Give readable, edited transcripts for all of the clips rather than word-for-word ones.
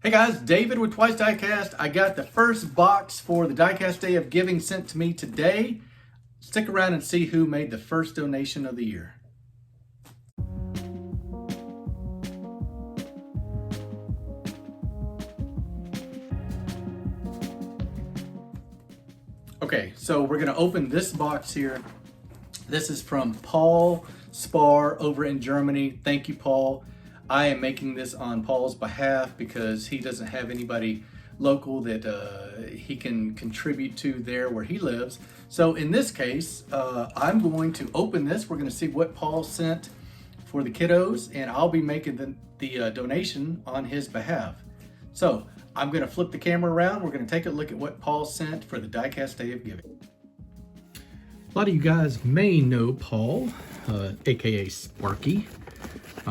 Hey guys, David with Twice Diecast. I got the first box for the Diecast Day of Giving sent to me today. Stick around and see who made the first donation of the year. Okay, so we're gonna open this box here. This is from Paul Spar over in Germany. Thank you, Paul. I am making this on Paul's behalf because he doesn't have anybody local that he can contribute to there where he lives. So in this case, I'm going to open this. We're going to see what Paul sent for the kiddos, and I'll be making the donation on his behalf. So I'm going to flip the camera around. We're going to take a look at what Paul sent for the Diecast Day of Giving. A lot of you guys may know Paul, aka Sparky.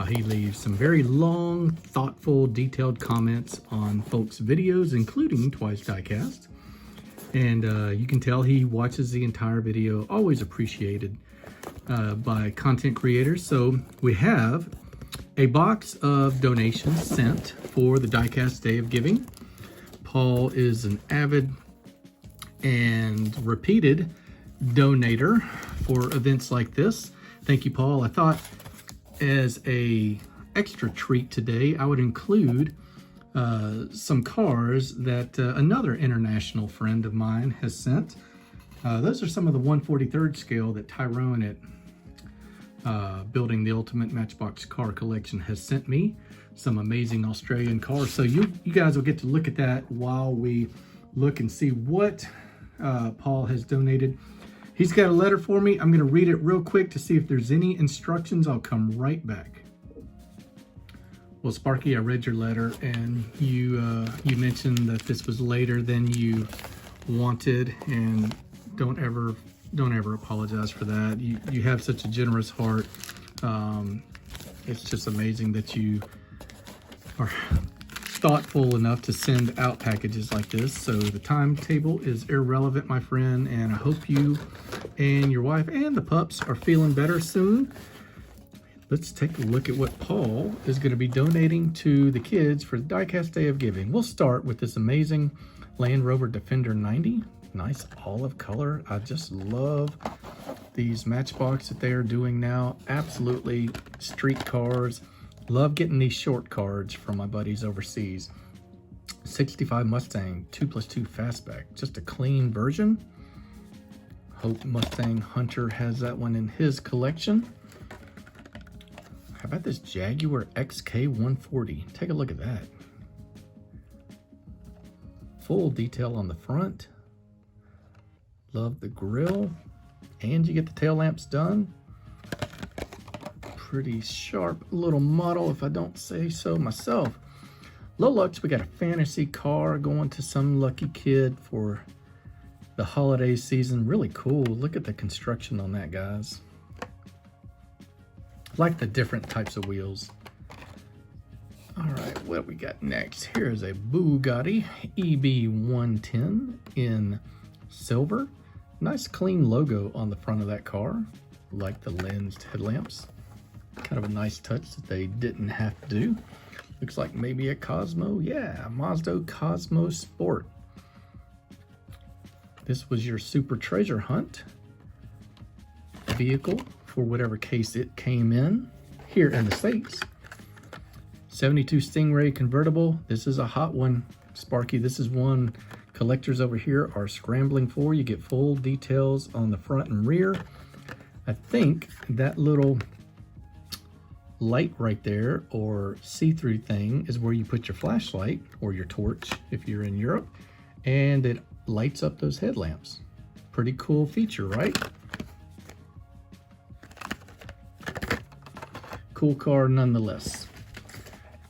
He leaves some very long, thoughtful, detailed comments on folks' videos, including Twice Diecast. And you can tell he watches the entire video, always appreciated by content creators. So we have a box of donations sent for the Diecast Day of Giving. Paul is an avid and repeated donator for events like this. Thank you, Paul. I thought as a extra treat today, I would include some cars that another international friend of mine has sent. Those are some of the 1/43rd scale that Tyrone at Building the Ultimate Matchbox Car Collection has sent me. Some amazing Australian cars. So you guys will get to look at that while we look and see what Paul has donated. He's got a letter for me. I'm going to read it real quick to see if there's any instructions. I'll come right back. Well, Sparky, I read your letter, and you mentioned that this was later than you wanted, and don't ever apologize for that. You have such a generous heart. It's just amazing that you are thoughtful enough to send out packages like this. So the timetable is irrelevant, my friend, and I hope you and your wife and the pups are feeling better soon. Let's take a look at what Paul is going to be donating to the kids for the Diecast Day of Giving. We'll start with this amazing Land Rover Defender 90. Nice olive color. I just love these Matchbox that they are doing now. Absolutely street cars. Love getting these short cards from my buddies overseas. 65 Mustang 2+2 Fastback, just a clean version. Hope Mustang Hunter has that one in his collection. How about this Jaguar XK140? Take a look at that. Full detail on the front. Love the grille, and you get the tail lamps done. Pretty sharp little model, if I don't say so myself. Low Lux, we got a fantasy car going to some lucky kid for the holiday season. Really cool. Look at the construction on that, guys. Like the different types of wheels. All right, what we got next? Here's a Bugatti EB110 in silver. Nice clean logo on the front of that car. Like the lensed headlamps. Kind of a nice touch that they didn't have to do. Looks like maybe a Cosmo. Yeah, Mazda Cosmo Sport. This was your super treasure hunt vehicle for whatever case it came in here in the States. 72 Stingray convertible. This is a hot one, Sparky. This is one collectors over here are scrambling for. You get full details on the front and rear. I think that little light right there or see-through thing is where you put your flashlight or your torch if you're in Europe, and it lights up those headlamps. Pretty cool feature, right? Cool car nonetheless.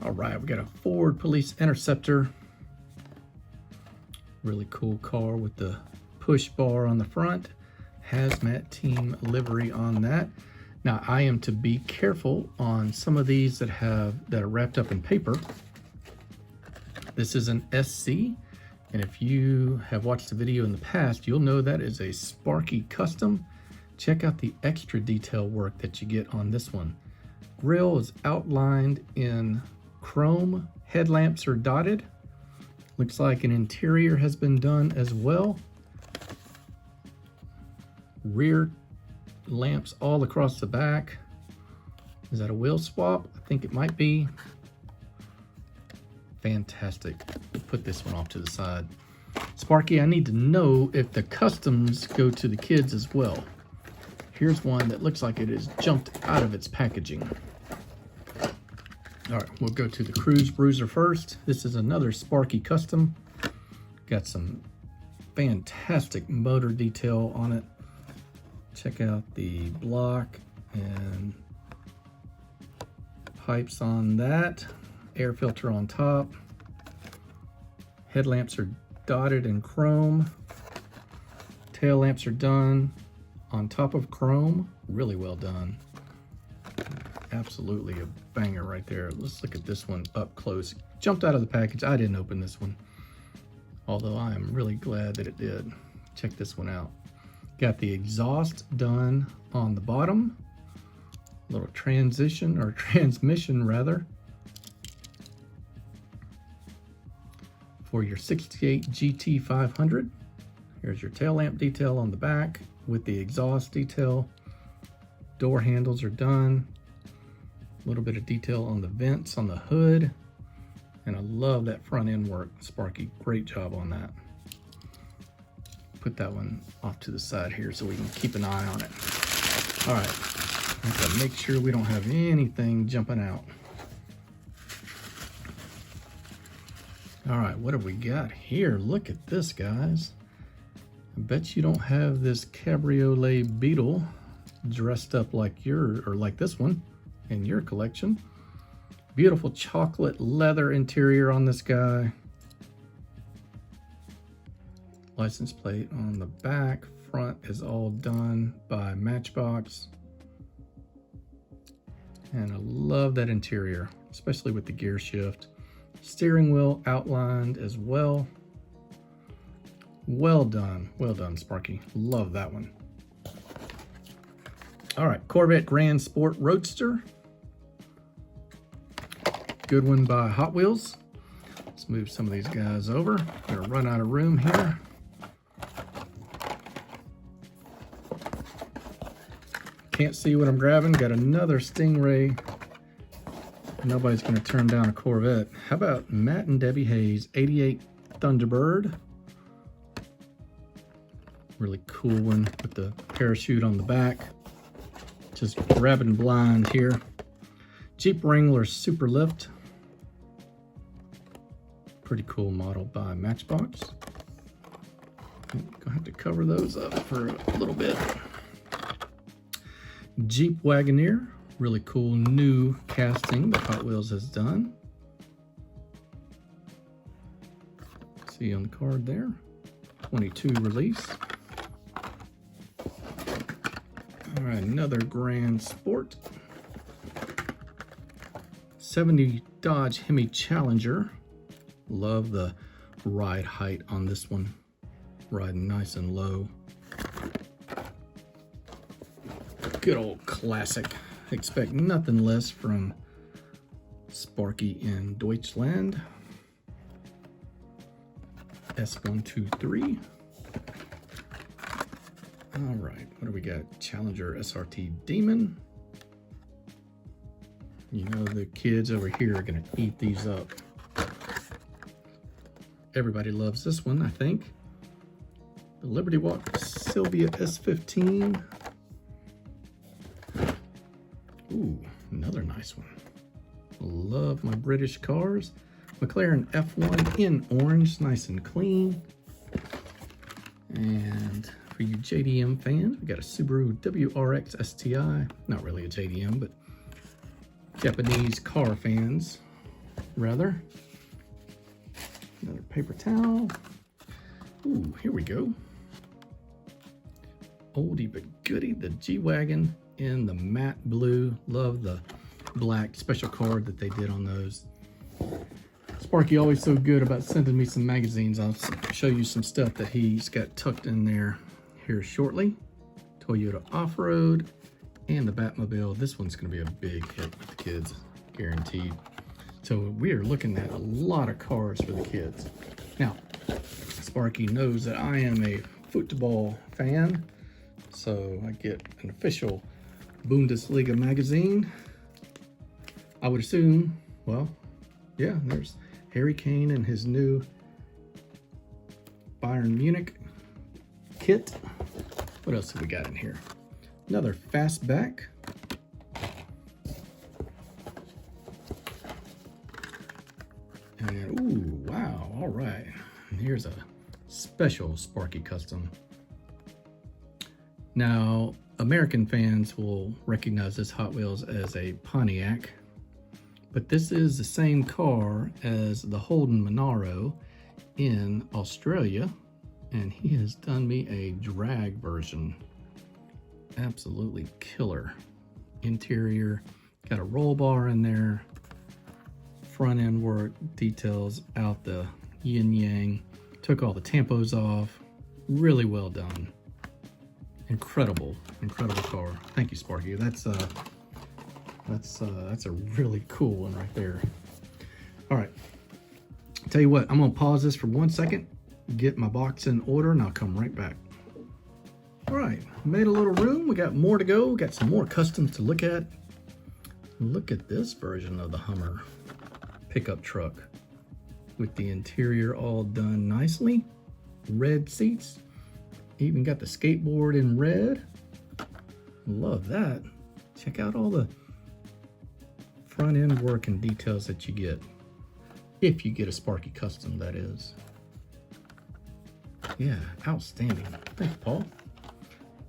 All right, we got a Ford Police Interceptor. Really cool car with the push bar on the front. Hazmat team livery on that. Now, I am to be careful on some of these that are wrapped up in paper. This is an SC, and if you have watched the video in the past, you'll know that is a Sparky custom. Check out the extra detail work that you get on this one. Grille is outlined in chrome, headlamps are dotted, Looks like an interior has been done as well. Rear lamps all across the back. Is that a wheel swap? I think it might be. Fantastic. We'll put this one off to the side. Sparky, I need to know if the customs go to the kids as well. Here's one that looks like it has jumped out of its packaging. All right, we'll go to the Cruise Bruiser first. This is another Sparky custom. Got some fantastic motor detail on it. Check out the block and pipes on that. Air filter on top. Headlamps are dotted in chrome. Tail lamps are done on top of chrome. Really well done. Absolutely a banger right there. Let's look at this one up close. Jumped out of the package. I didn't open this one, although I am really glad that it did. Check this one out. Got the exhaust done on the bottom. Little transition, or transmission rather, for your 68 GT 500. Here's your tail lamp detail on the back with the exhaust detail. Door handles are done. A little bit of detail on the vents on the hood. And I love that front end work. Sparky, great job on that. Put that one off to the side here so we can keep an eye on it. All right, I have to make sure we don't have anything jumping out. All right, what have we got here? Look at this, guys. I bet you don't have this Cabriolet Beetle dressed up like like this one in your collection. Beautiful chocolate leather interior on this guy. License plate on the back. Front is all done by Matchbox. And I love that interior, especially with the gear shift. Steering wheel outlined as well. Well done, Sparky. Love that one. All right, Corvette Grand Sport Roadster. Good one by Hot Wheels. Let's move some of these guys over. Gonna run out of room here. Can't see what I'm grabbing. Got another Stingray. Nobody's gonna turn down a Corvette. How about Matt and Debbie Hayes, 88 Thunderbird. Really cool one with the parachute on the back. Just grabbing blind here. Jeep Wrangler Super Lift. Pretty cool model by Matchbox. Gonna have to cover those up for a little bit. Jeep Wagoneer. Really cool new casting that Hot Wheels has done. See on the card there. 22 release. All right, another Grand Sport. 70 Dodge Hemi Challenger. Love the ride height on this one. Riding nice and low. Good old classic. Expect nothing less from Sparky in Deutschland. S123. All right, what do we got? Challenger SRT Demon. You know the kids over here are gonna eat these up. Everybody loves this one, I think. The Liberty Walk Sylvia S15. Ooh, another nice one. Love my British cars. McLaren F1 in orange, nice and clean. And for you JDM fans, we got a Subaru WRX STI. Not really a JDM, but Japanese car fans, rather. Another paper towel. Ooh, here we go. Oldie but goodie, the G-Wagon in the matte blue. Love the black special card that they did on those. Sparky always so good about sending me some magazines. I'll show you some stuff that he's got tucked in there here shortly. Toyota Off-Road and the Batmobile. This one's gonna be a big hit with the kids, guaranteed. So we are looking at a lot of cars for the kids. Now, Sparky knows that I am a football fan, so I get an official Bundesliga magazine. I would assume, well, yeah, there's Harry Kane and his new Bayern Munich kit. What else have we got in here? Another fastback. And ooh, wow, all right. And here's a special Sparky custom. Now, American fans will recognize this Hot Wheels as a Pontiac, but this is the same car as the Holden Monaro in Australia, and he has done me a drag version. Absolutely killer. Interior, got a roll bar in there, front end work, details out the yin yang, took all the tampos off, really well done. Incredible car. Thank you, Sparky. That's a really cool one right there. All right, tell you what, I'm gonna pause this for 1 second, get my box in order, and I'll come right back. All right, made a little room. We got more to go. We got some more customs to look at. Look at this version of the Hummer pickup truck with the interior all done nicely. Red seats. Even got the skateboard in red. Love that. Check out all the front end work and details that you get. If you get a Sparky custom, that is. Yeah, outstanding. Thanks, Paul.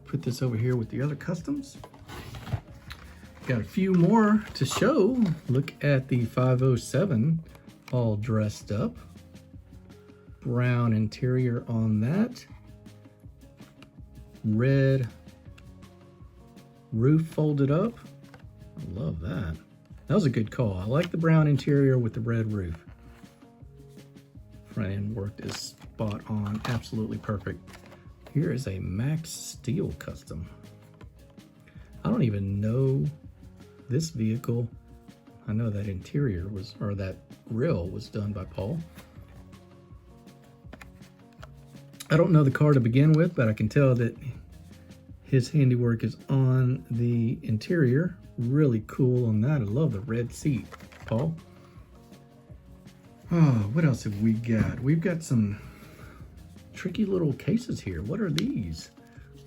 Put this over here with the other customs. Got a few more to show. Look at the 507 all dressed up. Brown interior on that. Red roof folded up. I love that. That was a good call. I like the brown interior with the red roof. Front end work is spot on, absolutely perfect. Here is a Max Steel custom. I don't even know this vehicle. I know that interior was, or that grille was done by Paul. I don't know the car to begin with, but I can tell that his handiwork is on the interior. Really cool on that. I love the red seat, Paul. Oh, what else have we got? We've got some tricky little cases here. What are these?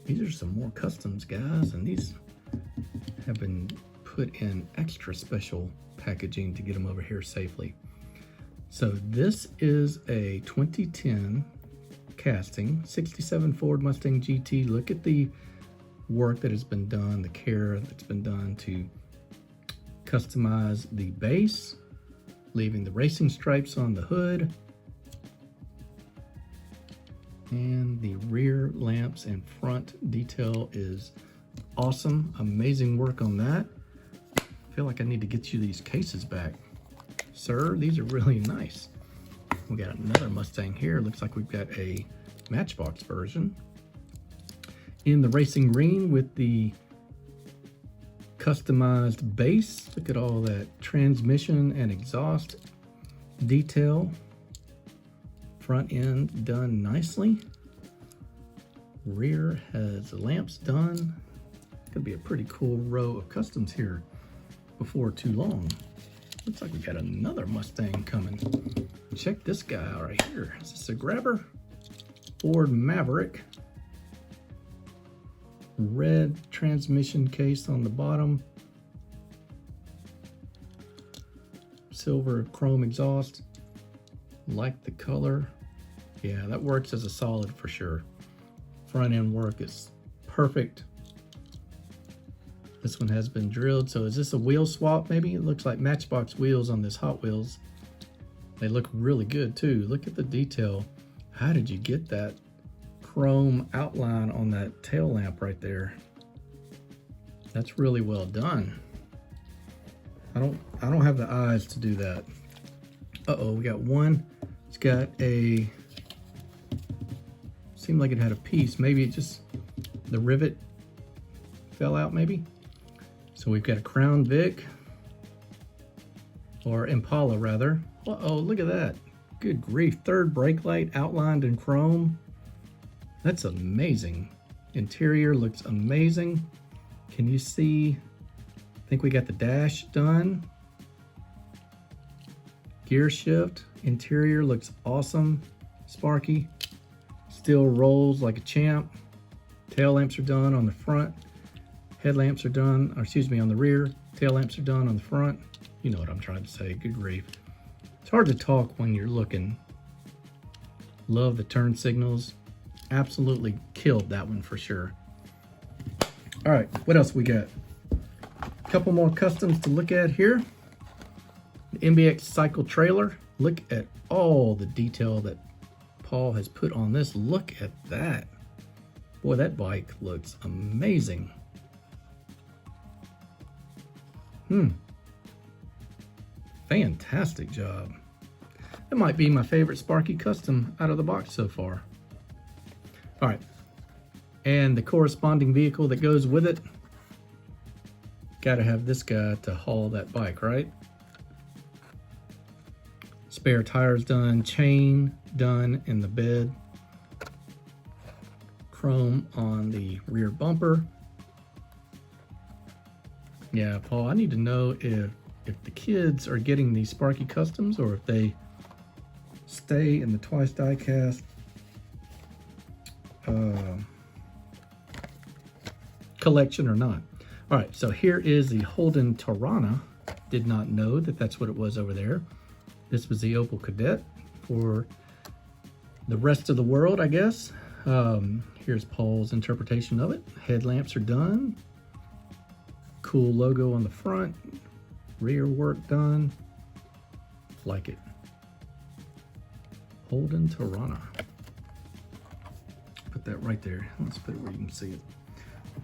These are some more customs, guys, and these have been put in extra special packaging to get them over here safely. So this is a 2010 casting, 67 Ford Mustang GT. Look at the work that has been done, the care that's been done to customize the base, leaving the racing stripes on the hood, and the rear lamps and front detail is awesome. Amazing work on that. I feel like I need to get you these cases back, sir. These are really nice. We got another Mustang here. Looks like we've got a Matchbox version in the racing green with the customized base. Look at all that transmission and exhaust detail. Front end done nicely. Rear has lamps done. Could be a pretty cool row of customs here before too long. Looks like we got another Mustang coming. Check this guy out right here. Is this a grabber? Ford Maverick. Red transmission case on the bottom. Silver chrome exhaust. Like the color. Yeah, that works as a solid for sure. Front end work is perfect. This one has been drilled. So is this a wheel swap maybe? It looks like Matchbox wheels on this Hot Wheels. They look really good too. Look at the detail. How did you get that chrome outline on that tail lamp right there? That's really well done. I don't have the eyes to do that. Uh-oh, we got one. It's got a, seemed like it had a piece. Maybe it just, the rivet fell out maybe. So we've got a Crown Vic. or Impala rather. Uh-oh, look at that. Good grief, third brake light outlined in chrome. That's amazing. Interior looks amazing. Can you see? I think we got the dash done. Gear shift. Interior looks awesome. Sparky still rolls like a champ. Tail lamps are done on the front. Headlamps are done, or excuse me, on the rear. Tail lamps are done on the front. You know what I'm trying to say. Good grief. It's hard to talk when you're looking. Love the turn signals. Absolutely killed that one for sure. All right, what else we got? A couple more customs to look at here. The MBX cycle trailer. Look at all the detail that Paul has put on this. Look at that. Boy, that bike looks amazing. Fantastic job. It might be my favorite Sparky custom out of the box so far. All right, and the corresponding vehicle that goes with it. Got to have this guy to haul that bike, right? Spare tires done, chain done in the bed. Chrome on the rear bumper. Yeah, Paul, I need to know if the kids are getting these Sparky customs or if they stay in the twice die cast collection or not. All right, so here is the Holden Tirana. Did not know that that's what it was over there. This was the Opel Kadett for the rest of the world, I guess. Here's Paul's interpretation of it. Headlamps are done. Cool logo on the front. Rear work done. Like it. Holden Tirana. Put that right there. Let's put it where you can see it.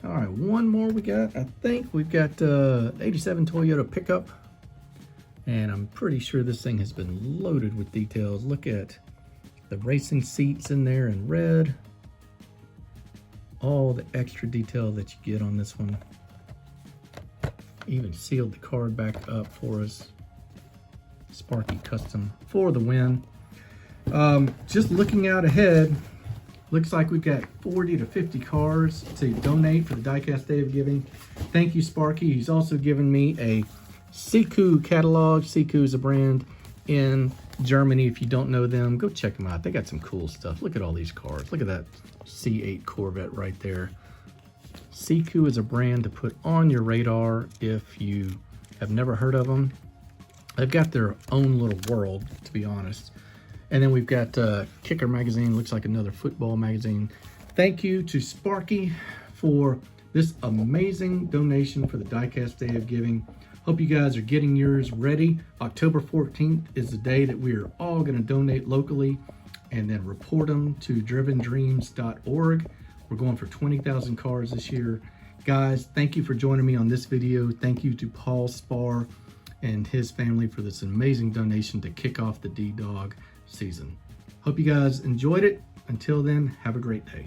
All right, one more we got. I think we've got 87 Toyota pickup. And I'm pretty sure this thing has been loaded with details. Look at the racing seats in there in red. All the extra detail that you get on this one. Even sealed the card back up for us. Sparky custom for the win. Just looking out ahead, looks like we've got 40 to 50 cars to donate for the Diecast Day of Giving. Thank you, Sparky. He's also given me a Siku catalog. Siku is a brand in Germany. If you don't know them, go check them out. They got some cool stuff. Look at all these cars. Look at that C8 Corvette right there. Siku is a brand to put on your radar if you have never heard of them. They've got their own little world, to be honest. And then we've got Kicker magazine. Looks like another football magazine. Thank you to Sparky for this amazing donation for the Diecast Day of Giving. Hope you guys are getting yours ready. October 14th is the day that we are all going to donate locally and then report them to drivendreams.org. We're going for 20,000 cars this year. Guys, thank you for joining me on this video. Thank you to Paul Spar and his family for this amazing donation to kick off the DDOG season. Hope you guys enjoyed it. Until then, have a great day.